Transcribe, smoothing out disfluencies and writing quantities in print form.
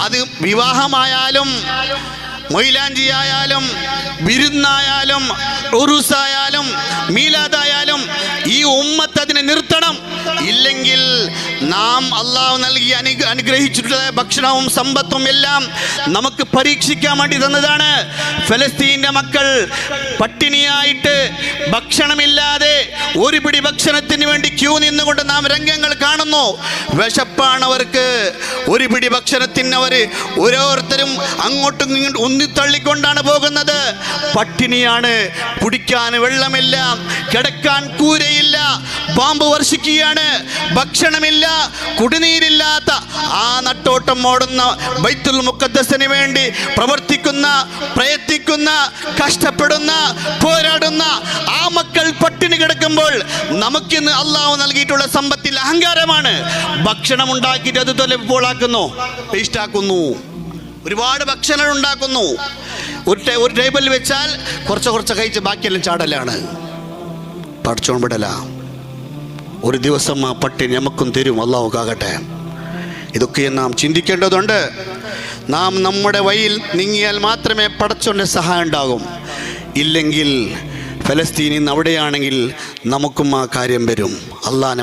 അത് വിവാഹമായാലും മൊയ്ലാഞ്ചിയായാലും വിരുന്നായാലും ഉറുസായാലും മീലാദായാലും ഈ ഉമ്മത്ത് അതിനെ നിർത്തണം. ഇല്ലെങ്കിൽ നാം അള്ളാഹു നൽകി അനുഗ്രഹിച്ചിട്ടുള്ള ഭക്ഷണവും സമ്പത്തും എല്ലാം നമുക്ക് പരീക്ഷിക്കാൻ വേണ്ടി തന്നതാണ്. ഫലസ്തീൻ്റെ മക്കൾ പട്ടിണിയായിട്ട് ഭക്ഷണമില്ലാതെ ഒരു പിടി ഭക്ഷണത്തിന് വേണ്ടി ക്യൂ നിന്നുകൊണ്ട് നാം രംഗങ്ങൾ കാണുന്നു. വിശപ്പാണ് അവർക്ക്. ഒരു പിടി ഭക്ഷണത്തിന് അവർ ഓരോരുത്തരും അങ്ങോട്ടും ഇങ്ങോട്ടും ഉന്തിത്തള്ളിക്കൊണ്ടാണ് പോകുന്നത്. പട്ടിണിയാണ്, കുടിക്കാൻ വെള്ളമില്ല, കിടക്കാൻ കൂരയില്ല, പാമ്പ് വർഷിക്കുകയാണ്, ഭക്ഷണമില്ല, കുടിനീരില്ലാത്ത ആ നട്ടോട്ടം ഓടുന്ന ബൈത്തുൽ മുഖദ്ദസിന് വേണ്ടി പ്രയത്നിക്കുന്ന കഷ്ടപ്പെടുന്ന പോരാടുന്ന ആ മക്കൾ പട്ടിണി കിടക്കുമ്പോൾ നമുക്കിന്ന് അള്ളാഹു നൽകിയിട്ടുള്ള സമ്പത്തിൽ അഹങ്കാരമാണ്. ഭക്ഷണം ഉണ്ടാക്കിയിട്ട് അത് തൊലപ്പോളാക്കുന്നു, വേസ്റ്റാക്കുന്നു. ഒരുപാട് ഭക്ഷണം ഉണ്ടാക്കുന്നു. ഒരു ടേബിളിൽ വെച്ചാൽ കുറച്ച് കഴിച്ച് ബാക്കിയെല്ലാം ചാടലാണ്, പഠിച്ചോൺപിടല. ഒരു ദിവസം ആ പട്ടിണി നമുക്കും തരും, അള്ളാഹു കാകട്ടെ. ഇതൊക്കെ നാം ചിന്തിക്കേണ്ടതുണ്ട്. നാം നമ്മുടെ വഴിയിൽ നീങ്ങിയാൽ മാത്രമേ പടച്ചോൻ്റെ സഹായം ഉണ്ടാകും. ഇല്ലെങ്കിൽ ഫലസ്തീനിൽ നിന്ന് അവിടെയാണെങ്കിൽ നമുക്കും ആ കാര്യം വരും. അള്ളാഹ്